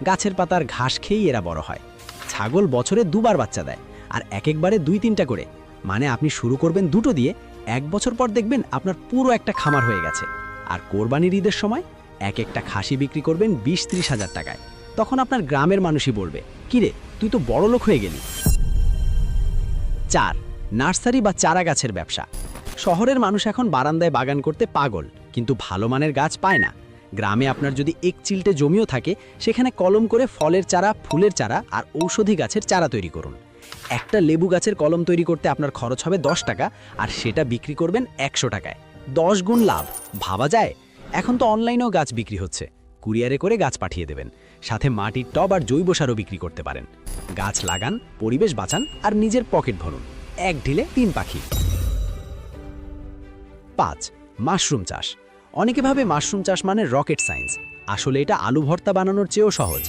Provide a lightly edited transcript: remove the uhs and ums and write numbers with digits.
গাছের পাতার ঘাস খেয়েই এরা বড় হয়। ছাগল বছরে দুবার বাচ্চা দেয়, আর একবারে 2-3টা করে। মানে আপনি শুরু করবেন দুটো দিয়ে, 1 বছর পর দেখবেন আপনার পুরো একটা খামার হয়ে গেছে। আর কোরবানির ঈদের সময় এক একটা খাসি বিক্রি করবেন 20-30 হাজার টাকায়। তখন আপনার গ্রামের মানুষই বলবে, কিরে তুই তো বড় লোক হয়ে গেলি। 4. নার্সারি বা চারা গাছের ব্যবসা। শহরের মানুষ এখন বারান্দায় বাগান করতে পাগল, কিন্তু ভালো মানের গাছ পায় না। গ্রামে আপনার যদি এক চিলটে জমিও থাকে, সেখানে কলম করে ফলের চারা, ফুলের চারা আর ঔষধি গাছের চারা তৈরি করুন। একটা লেবু গাছের কলম তৈরি করতে আপনার খরচ হবে 10 টাকা, আর সেটা বিক্রি করবেন 100 টাকায়। 10 গুণ লাভ, ভাবা যায়? এখন তো অনলাইনেও গাছ বিক্রি হচ্ছে, কুরিয়ারে করে গাছ পাঠিয়ে দেবেন। সাথে মাটির টব আর জৈব সারও বিক্রি করতে পারেন। গাছ লাগান, পরিবেশ বাঁচান আর নিজের পকেট ভরুন। এক ঢিলে 3 পাখি। 5. মাশরুম চাষ। অনেকে ভাবে মাশরুম চাষ মানে রকেট সায়েন্স। আসলে এটা আলু ভর্তা বানানোর চেয়েও সহজ।